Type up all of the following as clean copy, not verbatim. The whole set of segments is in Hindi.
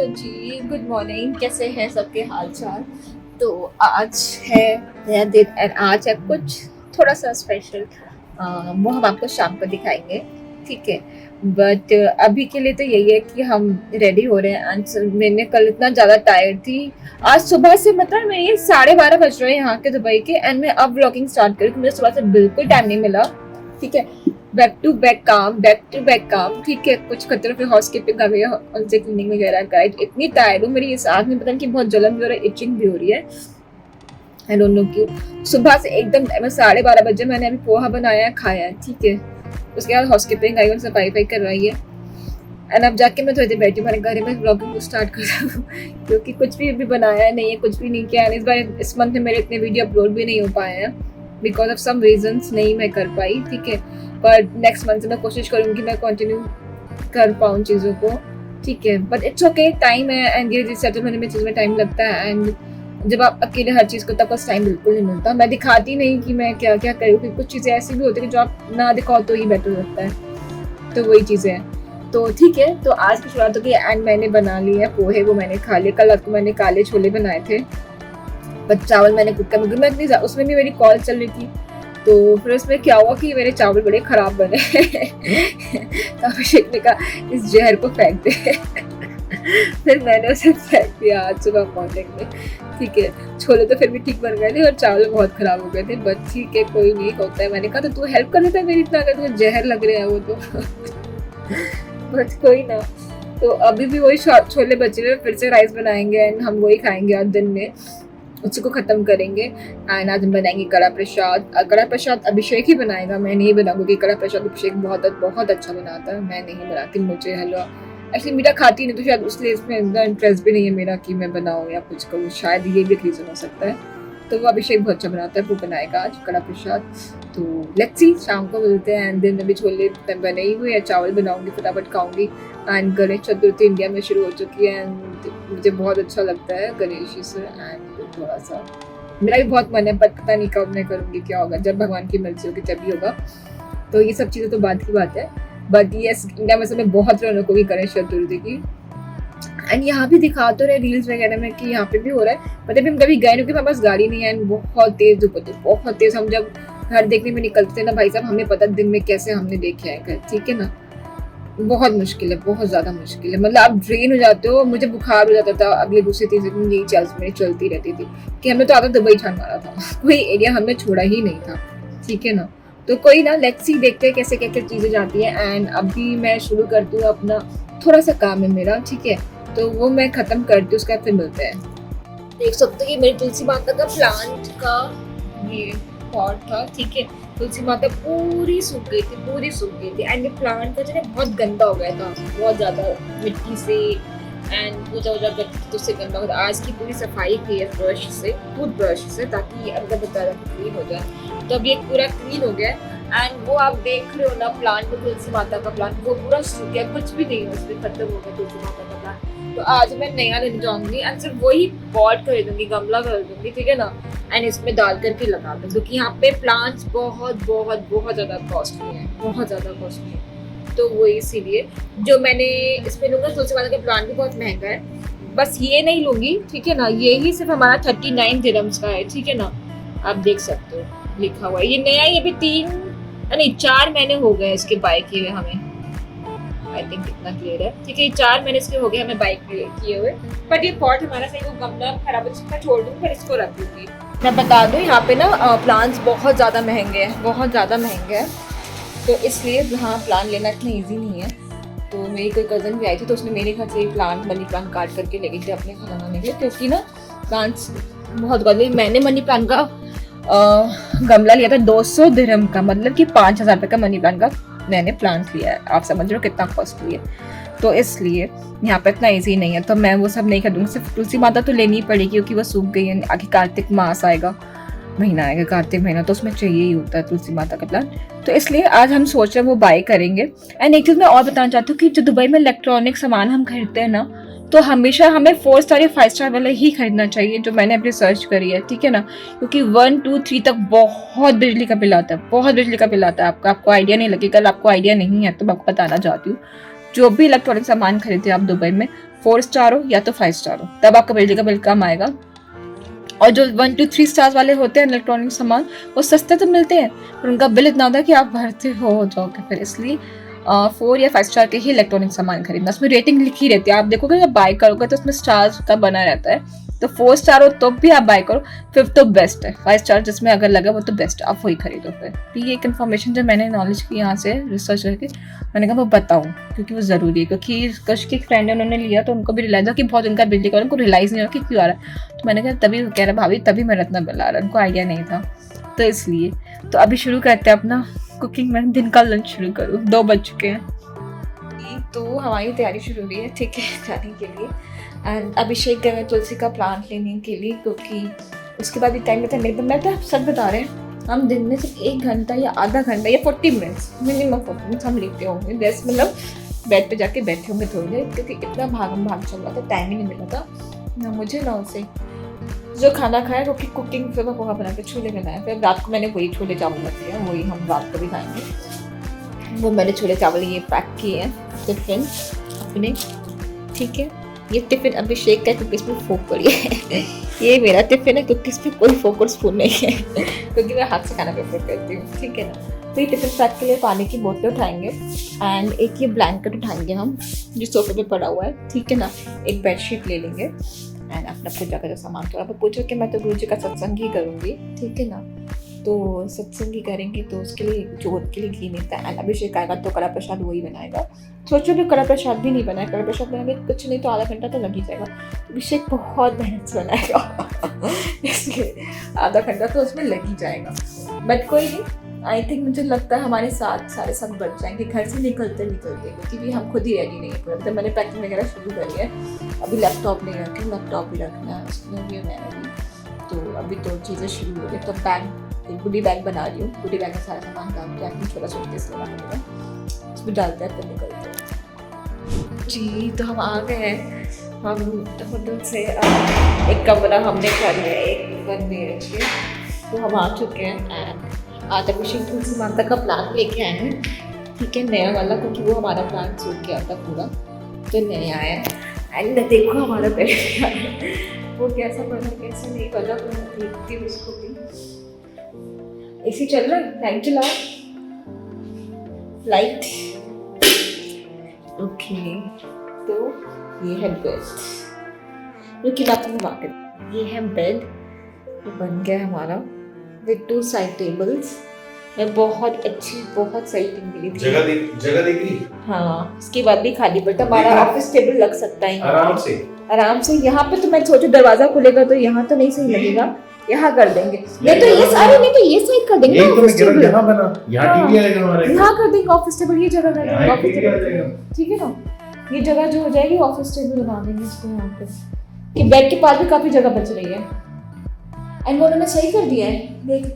हेलो जी, गुड मॉर्निंग। कैसे हैं सबके हाल चाल? तो आज है नया दिन एंड आज है कुछ थोड़ा सा स्पेशल। वो हम आपको शाम को दिखाएंगे, ठीक है। बट अभी के लिए तो यही है कि हम रेडी हो रहे हैं। एंड मैंने कल इतना ज़्यादा टायर्ड थी, आज सुबह से मतलब मैं ये 12:30 बज रहे हैं यहाँ के दुबई के, एंड मैं अब व्लॉगिंग स्टार्ट करी। मुझे सुबह से बिल्कुल टाइम नहीं मिला, ठीक है। बैक टू बैक काम, ठीक है। कुछ खतरों पे हाउसकीपिंग कर रही है, उनसे क्लीनिंग वगैरह कराई। इतनी टायर्ड हूँ, मेरी इस आँख में पता नहीं कि बहुत जलन भी हो रही है, इचिंग भी हो रही है। आई डोंट नो क्यों। सुबह से एकदम 12:30 बजे मैंने अभी पोहा बनाया है, खाया है, ठीक है। उसके बाद हाउसकीपिंग आई और सफाई करवाई है। एंड अब जाके मैं थोड़ी देर बैठी, मैंने घर में ब्लॉगिंग स्टार्ट कर हूँ क्योंकि कुछ भी अभी बनाया नहीं है, कुछ भी नहीं किया है। इस बार इस मंथ में मेरे इतने वीडियो अपलोड भी नहीं हो पाए हैं बिकॉज ऑफ सम रीजंस, नहीं मैं कर पाई, ठीक है। पर नेक्स्ट मंथ से मैं कोशिश करूँगी मैं कंटिन्यू कर पाऊँ चीज़ों को, ठीक है। बट इट्स ओके, टाइम है एंड ये सेटल होने में चीज़ में टाइम लगता है। एंड जब आप अकेले हर चीज़ को तब उस टाइम बिल्कुल नहीं मिलता। मैं दिखाती नहीं कि मैं क्या क्या करूँ, क्योंकि कुछ चीज़ें ऐसी भी होती है कि जो आप ना दिखाओ तो ही बेटर लगता है। तो वही चीज़ें हैं। तो ठीक है, तो आज की शुरुआत होगी एंड मैंने बना ली है पोहे, वो मैंने खा लिए। कल रात को मैंने काले छोले बनाए थे, बट चावल मैंने कुक कर, मैं इतनी उसमें भी मेरी कॉल चल रही थी। तो फिर उसमें क्या हुआ कि मेरे चावल बड़े खराब बने तो अभिषेक ने कहा इस जहर को फेंक दे फिर मैंने उसे फेंक दिया आज सुबह मॉर्निंग में, ठीक है। छोले तो फिर भी ठीक बन गए थे और चावल बहुत खराब हो गए थे, बट ठीक है, कोई नहीं होता है। मैंने कहा तो तू हेल्प कर देता है मेरी, इतना अगर तुझे जहर लग रहे हैं वो तो बट कोई ना। तो अभी भी वही छोले बचे हुए, फिर से राइस बनाएंगे एंड हम वही खाएंगे आज दिन में, उसी को ख़त्म करेंगे। एंड आज हम बनाएंगे कड़ा प्रसाद। कड़ा प्रसाद अभिषेक ही बनाएगा, मैं नहीं बनाऊंगी। कड़ा प्रसाद अभिषेक बहुत अच्छा बनाता है, मैं नहीं बनाती। मुझे हलवा एक्चुअली मीठा खाती नहीं, तो शायद उसलिए इसमें इतना इंटरेस्ट भी नहीं है मेरा कि मैं बनाऊँ या कुछ करूँ, शायद ये भी एक रीज़न हो सकता है। तो वो अभिषेक बहुत अच्छा बनाता है, वो बनाएगा आज कड़ा प्रसाद। तो लेट्स सी, शाम को मिलते हैं। एंड दिन अभी छोले बने ही हुए हैं, चावल बनाऊंगी, फटाफट खाऊंगी। एंड गणेश चतुर्थी इंडिया में शुरू हो चुकी है एंड मुझे बहुत अच्छा लगता है गणेश जी से। एंड थोड़ा सा मेरा भी बहुत मन है, पर पता नहीं कब मैं करूँगी, क्या होगा, जब भगवान की मर्जी होगी तभी होगा। तो ये सब चीज़ें तो बात की बात है, बट ये इंडिया में समय बहुत रौनक होगी गणेश चतुर्थी की। एंड यहाँ भी दिखा तो रहे रील्स वगैरह में कि यहाँ पे भी हो रहा है, मतलब हम कभी गए नहीं क्योंकि हमारे पास गाड़ी नहीं है। एंड बहुत तेज धूप होती है, बहुत तेज। हम जब घर देखने में निकलते थे ना भाई साहब, हमें पता दिन में कैसे हमने देखे हैं घर, ठीक है ना। बहुत मुश्किल है, बहुत ज़्यादा मुश्किल है, मतलब आप ड्रेन हो जाते हो। मुझे बुखार हो जाता था, अगले दूसरे तीसरे दिन यही चल मेरी चलती रहती थी कि हमने तो आधा दुबई छान मारा था कोई एरिया हमने छोड़ा ही नहीं था, ठीक है ना। तो कोई ना, लेट्स सी, देखते हैं कैसे क्या क्या चीज़ें जाती है। एंड अभी मैं शुरू करती हूँ अपना थोड़ा सा काम है मेरा, ठीक है। तो वो मैं ख़त्म करती हूँ, उसके बाद फिर मिलते हैं। देख सकते हो कि मेरी तुलसी माता का प्लांट का ये पॉट था, ठीक है। तुलसी माता पूरी सूख गई थी एंड ये प्लांट का जो है बहुत गंदा हो गया था, बहुत ज़्यादा मिट्टी से एंड पूजा करती थी तो उससे गंदा होता। आज की पूरी सफाई की है ब्रश से, टूथ ब्रश से, ताकि ये अंदर बताया क्लीन हो जाए। तो अब ये पूरा क्लीन हो गया एंड वो आप देख रहे हो ना प्लांट में, तुलसी माता का प्लांट वो पूरा सूख गया, कुछ भी नहीं है उसमें, खत्म हो गया तुलसी माता का प्लांट। तो आज मैं नया लेने जाऊंगी एंड सिर्फ वही पॉट खरीदूंगी, गमला खरीदूंगी, ठीक है ना। एंड इसमें डाल करके लगा दूँ, क्योंकि यहाँ पे प्लांट्स बहुत ज़्यादा कॉस्टली है, बहुत ज़्यादा कॉस्टली है। तो वो इसीलिए जो मैंने इसमें लूँगा, तुलसी माता का प्लांट भी बहुत महंगा है। बस ये नहीं लूँगी, ठीक है ना। ये ही सिर्फ हमारा 39 दिरहम्स का है, ठीक है ना। आप देख सकते हो लिखा हुआ है, ये नया, ये भी 4 महीने हो गए इसके बाय किए हुए हमें। आई थिंक इतना क्लियर है, ठीक है। 4 महीने इसके हो गए हमें बाइक किए हुए। बट ये पॉट हमारा सही, वो गमला खराब है, इसको छोड़ दूँ, फिर इसको रख दूँगी। मैं बता दूँ यहाँ पे ना प्लांट्स बहुत ज़्यादा महंगे हैं, तो इसलिए यहाँ प्लांट लेना इतना ईजी नहीं है। तो मेरी कोई कज़न भी आई थी, तो उसने मेरे घर से मनी प्लांट काट करके ले गई थी अपने घर बनाने के लिए, क्योंकि ना प्लांट्स बहुत गंदे। मैंने मनी प्लांट का गमला लिया था 200 दिरहम का, मतलब कि 5,000 रुपये का मनी प्लांट का मैंने प्लांट लिया है। आप समझ रहे हो कितना कॉस्टली है। तो इसलिए यहाँ पे इतना ईजी नहीं है, तो मैं वो सब नहीं खरीदूँगी। सिर्फ तुलसी माता तो लेनी ही पड़ेगी क्योंकि वो सूख गई है। आगे कार्तिक मास आएगा, महीना आएगा कार्तिक महीना, तो उसमें चाहिए ही होता है तुलसी माता का प्लांट। तो इसलिए आज हम सोच रहे हैं वो बाय करेंगे। एंड एक चीज़ मैं और बताना चाहती हूँ कि जो दुबई में इलेक्ट्रॉनिक सामान हम खरीदते हैं ना, तो हमेशा हमें 4 स्टार या 5 स्टार वाला ही खरीदना चाहिए, जो मैंने अपनी सर्च करी है, ठीक है ना। क्योंकि 1, 2, 3 तक बहुत बिजली का बिल आता है, आपको आइडिया नहीं लगेगा। आपको आइडिया नहीं है तो मैं आपको बताना चाहती हूँ, जो भी इलेक्ट्रॉनिक सामान खरीदते हैं आप दुबई में, 4 स्टार हो या तो 5 स्टार हो, तब आपका बिजली का बिल कम आएगा। और जो 1 to 3 स्टार वाले होते हैं इलेक्ट्रॉनिक सामान, वो सस्ते तो मिलते हैं पर उनका बिल इतना होता है कि आप भरते हो जाओगे फिर। इसलिए 4 या 5 स्टार के ही इलेक्ट्रॉनिक सामान खरीदना। उसमें रेटिंग लिखी रहती है, आप देखोगे जब बाय करोगे तो उसमें स्टार्स का बना रहता है। तो 4 स्टार हो तो भी आप बाय करो, 5 तो बेस्ट है। 5 स्टार जिसमें अगर लगा वो तो बेस्ट है, आप वही खरीदो फिर। तो ये एक इन्फॉर्मेशन जो मैंने नॉलेज की यहाँ से रिसर्च करके, मैंने कहा वो बताऊँ क्योंकि वो ज़रूरी है। क्योंकि कश की फ्रेंड है, उन्होंने लिया तो उनको भी रियलाइज हुआ कि बहुत उनका बिल का उनको रियलाइज़ नहीं हुआ कि क्यों आ रहा है। तो मैंने कहा तभी कह रहा भाभी तभी मेरा इतना बिल आ रहा है, उनको आइडिया नहीं था। तो इसलिए तो अभी शुरू करते हैं अपना कुकिंग। मैं दिन का लंच शुरू करूँ, 2 बज चुके हैं। तो हमारी तैयारी शुरू हुई है, ठीक है, जाने के लिए। एंड अभिषेक गए हैं तुलसी का प्लांट लेने के लिए, क्योंकि उसके बाद भी टाइम रहता है मेरे। मैं तो सच बता रहे हैं, हम दिन में सिर्फ 1 घंटा या आधा घंटा या 40 मिनट्स मिनिमम 40 मिनट्स हम लेते होंगे। बेस्ट मतलब बेड पे जाके बैठे होंगे थोड़ी देर, क्योंकि इतना भाग चल रहा था, टाइम ही नहीं मिला था ना मुझे ना उसे। जो खाना खाया क्योंकि कुकिंग फिर मैं पोहा बना के छोले बनाए, फिर रात को मैंने वही छोले चावल रख दिया, वही हम रात को भी खाएंगे। वो मैंने छोले चावल ये पैक किए हैं टिफिन अपने, ठीक है। ये टिफिन अभिषेक का क्योंकि इसमें फोक पड़ी है। ये मेरा टिफिन है क्योंकि इसमें कोई फोक और स्पून नहीं है, क्योंकि मैं हाथ से खाना प्रेफर करती हूँ, ठीक है ना। तो ये टिफिन पैक के लिए पानी की बोतल उठाएंगे एंड एक ये ब्लैंकेट उठाएंगे हम जो सोफे पे पड़ा हुआ है, ठीक है ना। एक बेडशीट ले लेंगे एंड अपना पूजा का जो सामान, थोड़ा बहुत पूछो कि मैं तो गुरु जी का सत्संग ही करूँगी, ठीक है ना। तो सत्संग ही करेंगे तो उसके लिए जोत के लिए घी मिलता है। एंड अभिषेक आएगा तो कड़ा प्रसाद वही बनाएगा। सोचो कि कड़ा प्रसाद भी नहीं बनाए, कड़ा प्रसाद बनाएंगे कुछ नहीं तो आधा घंटा तो लग ही जाएगा। अभिषेक बहुत मेहनत से बनाएगा इसलिए आधा घंटा तो उसमें लग ही जाएगा। बट कोई नहीं, आई थिंक मुझे लगता है हमारे 7-7:30 बज जाएंगे घर से निकलते क्योंकि भी हम खुद ही रेडी नहीं है। तो मैंने पैकिंग वगैरह शुरू करी है, अभी लैपटॉप नहीं रखी, लैपटॉप भी रखना है उसमें भी मैंने भी। तो अभी 2 चीज़ें शुरू हो गई। तो बैग, गुडी बैग बना रही हूँ, गुडी बैग में सारा सामान डाल के आके छोटा सूटकेस लगा पड़ेगा, उसमें डालते हैं तो निकलते हैं। जी तो हम आ गए हैं, हम होटल से एक कमरा हमने कर लिया, एक 1 BHK, तो हम आ चुके हैं। एंड आज अभिषेक तुलसी माता का प्लान लेके आए हैं, ठीक है, नया वाला, क्योंकि वो हमारा प्लान सूख गया था पूरा, तो नया आया। एंड देखो हमारा बेड वो कैसा बना कैसा नहीं बना, मैं देखती हूँ उसको भी। एसी चल रहा है, लाइट चलाओ, लाइट, ओके। तो ये है बेड, लेकिन आपको घुमा कर, ये है बेड, ये बन गया हमारा विद 2 साइड टेबल्स। मैं बहुत अच्छी, बहुत सही टीम मिली थी। जगह देख रही? हाँ, इसके बाद भी खाली पड़ता, हमारा ऑफिस टेबल लग सकता है आराम से। यहाँ पे तो मैं सोचू दरवाजा खुलेगा तो यहाँ तो नहीं सही लगेगा, यहाँ कर देंगे। नहीं तो ये सारे, नहीं तो ये साइड कर देंगे ऑफिस टेबल, यहाँ बना, यहाँ टीवी आएगा हमारे, यहाँ कर देंगे ऑफिस टेबल, ये जगह कर देंगे ऑफिस टेबल, ठीक है ना। ये जगह जो हो जाएगी ऑफिस टेबल बना देंगे इसको यहाँ पे, कि बेड के पास भी काफी जगह बच रही है। एंड वो उन्होंने सही कर दिया है, देख।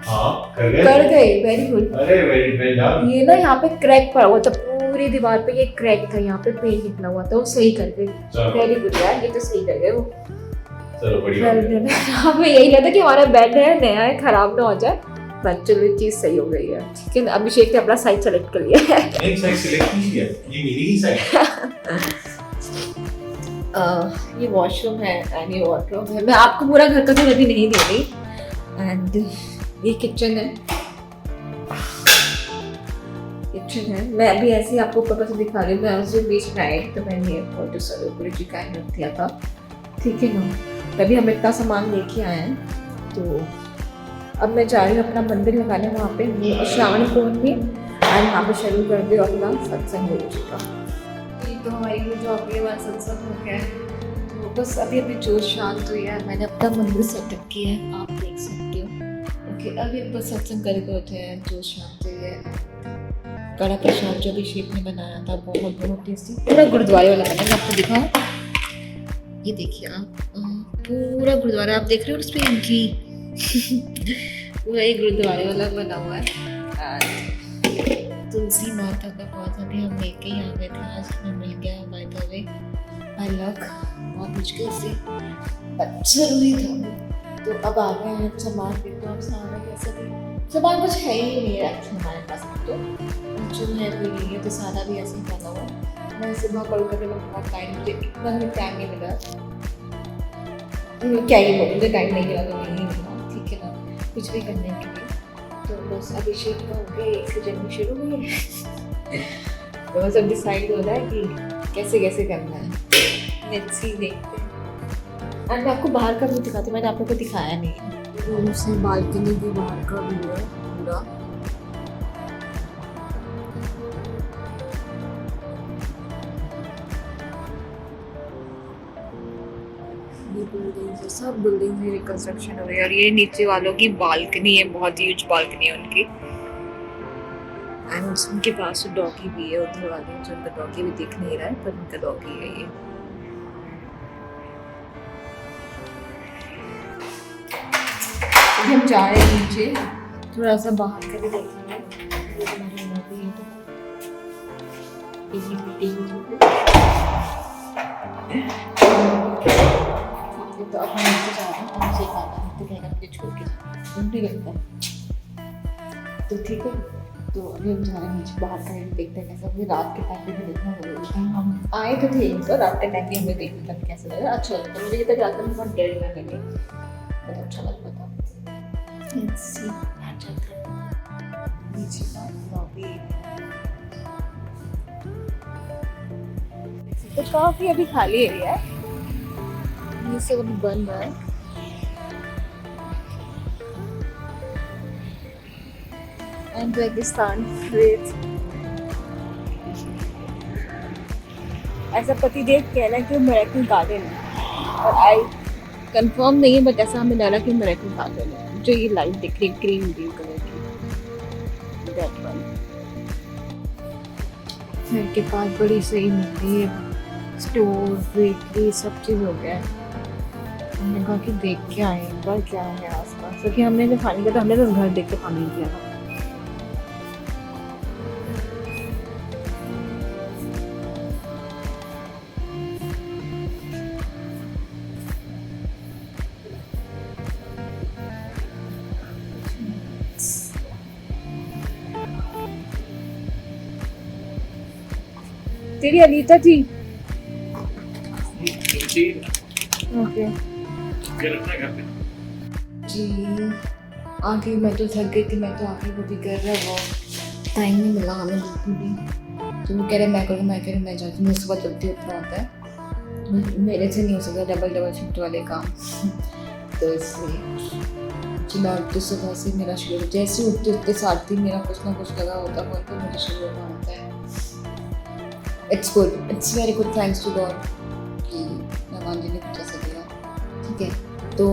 हाँ, कर गए, वेरी गुड। अरे वेरी वेल डन। ये ना यहाँ पे क्रैक पड़ा हुआ था, पूरी दीवार पे ये क्रैक था, यहाँ पे पेंट निकला हुआ था, वो सही कर गए, वेरी गुड यार, ये तो सही कर गए वो। चलो बढ़िया। हमें यही रहता कि हमारा बेड है, नया है, खराब ना हो जाए, बस चलो चीज सही हो गई है, ठीक है। अभिषेक ने अपना साइड सेलेक्ट कर लिया है। एक साइड सेलेक्ट की है, ये मेरी ही साइड। ये वॉशरूम है एंड ये वार्डरोब है। मैं आपको पूरा घर का तो अभी नहीं दे रही। एंड ये किचन है, मैं अभी ऐसे ही आपको ऊपर से दिखा रही हूँ। मैं उस दिन बीच में आई तो मैंने ये फोटो सर जी का रख दिया था, ठीक है ना। तभी हम इतना सामान लेके आए हैं। तो अब मैं जा रही हूँ अपना मंदिर लगाने वहाँ पे, श्रावण पूर्णिमा में, और वहाँ पे शुरू कर दिया अपना सत्संग हो चुका। तो हमारी जो अगले बार सत्संग हो गया है, तो बस अभी जोश शांत हुई है। मैंने अपना मंदिर सेटअप किया है, आप देख सकते हो। ओके, अभी बस सत्संग करके उठे हैं, जोश शांत हुई है। कड़ा प्रसाद जो अभिषेक ने बनाया था बहुत बहुत टेस्टी, पूरा गुरुद्वारे वाला बना, मैं आपको दिखाऊँ। ये देखिए आप, पूरा गुरुद्वारा आप देख रहे हो, उस पर घी पूरा ये गुरुद्वारे वाला बना हुआ है। तुलसी माता का पौधा भी हम लेके ही आ गए थे, आज हमें मिल गया by the way, by luck, बहुत मुश्किल से जरूरी था। तो अब आ गए हैं सामान भी, तो अब सारा कैसे भी सामान कुछ है ही नहीं है हमारे पास, तो जो है वो नहीं है, तो सारा भी ऐसे ही बना हुआ। मैं सुबह कोलकाता में बहुत टाइम, मुझे इतना हमें टाइम नहीं मिला, क्या ही बोलूँ, मुझे टाइम नहीं मिला तो नहीं मिला, ठीक है ना, कुछ भी करने के लिए। तो बस अभिषेक का हो गया, एक से जर्नी शुरू हुई है। तो बस अब डिसाइड हो रहा है कि कैसे कैसे करना है, लेट्स सी, देखते हैं। और मैं आपको बाहर का भी दिखाती हूँ, मैंने आप लोग को दिखाया नहीं। रूम से बालकनी भी बाहर का व्यू है पूरा। बिल्डिंग, सब बिल्डिंग की रिकंस्ट्रक्शन हो रही है, और ये नीचे वालों की बालकनी है, बहुत ह्यूज बालकनी है उनकी। एंड उनके पास डॉगी भी है, उधर वाले जो उनका डॉगी भी दिख नहीं रहा है, पर उनका डॉगी है ये। हम जा रहे हैं नीचे, थोड़ा सा बाहर का भी देखेंगे। तो अब हम नीचे जा रहे हैं, हमसे खाना तो कहना मुझे छोड़ के उल्टी लगता है, तो ठीक है। तो अभी हम जा रहे हैं नीचे, बाहर का देखते हैं कैसा, मुझे रात के टाइम पे भी देखना जरूरी। हम आए तो थे तो रात के टाइम भी हमें देखने तक कैसा लगा, अच्छा लगता है मुझे। तक रात में बहुत डर ना लगे, बहुत अच्छा लगता था। नीचे का लॉबी तो काफी अभी खाली एरिया है, ये सब अभी बन रहा है। एंड रेगिस्तान रेत, ऐसा पतिदेव कहना कि मेरेकल गार्डन है, और आई कंफर्म नहीं है, बट ऐसा हमें लगा कि मेरेकल गार्डन है। जो ये लाइट दिख रही है ग्रीन ब्लू कलर की, दैट वन। घर के पास बड़ी सही मंडी है, स्टोर, बेकरी, सब चीज़ हो गया है। हमने कहा कि देख के आए एक बार क्या है आसपास, क्योंकि हमने जो पानी किया था, हमने तो घर देख के पानी किया था। तेरी अनीता थी, ओके जी। आगे मैं तो थक गई थी, मैं तो आगे वो भी कर रहा, वो टाइम नहीं मिला हमें बिल्कुल भी। तो वो कह रहे मैं करूँ, मैं कह रही मैं जाती हूँ, सुबह जल्दी उठना होता है, मेरे से नहीं हो सकता डबल शिफ्ट वाले काम। तो इसलिए जी मैं उठते सुबह से मेरा शेड्यूल, जैसे उठते साथ ही मेरा कुछ ना कुछ लगा होता है, तो मुझे शुरू होना होता है। It's good, it's very good, thanks to God कि भगवान जी ने कुछ ऐसा दिया, ठीक है। तो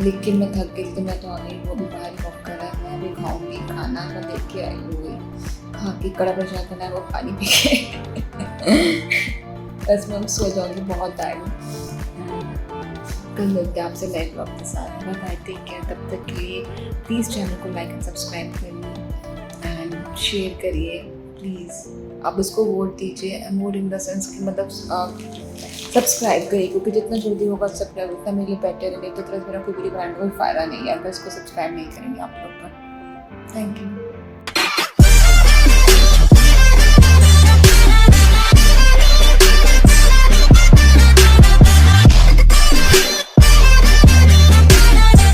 लेकिन मैं थक गई थी, तो मैं तो आ गई, वो भी बाहर वॉक कर रहा है, मैं भी खाऊंगी खाना, मैं देख के आई हुई, खा के कड़ा प्रसाद करना है, वो पानी पी के बस मैं सो जाऊँगी, बहुत टाइम। कल मिलते हैं आपसे नए ब्लॉग के साथ, बाय, टेक केयर। तब तक के लिए प्लीज़ चैनल को लाइक एंड सब्सक्राइब करिए एंड शेयर करिए प्लीज़। आप उसको वोट दीजिए, वोट इन द सेंस कि मतलब सब्सक्राइब करिए, क्योंकि जितना जल्दी होगा सब्सक्राइब उतना मेरे लिए बेटर है। तो तरह मेरा कोई वीडियो बनाने का कोई फ़ायदा नहीं है अगर इसको सब्सक्राइब नहीं करेंगे आप लोग। Thank you.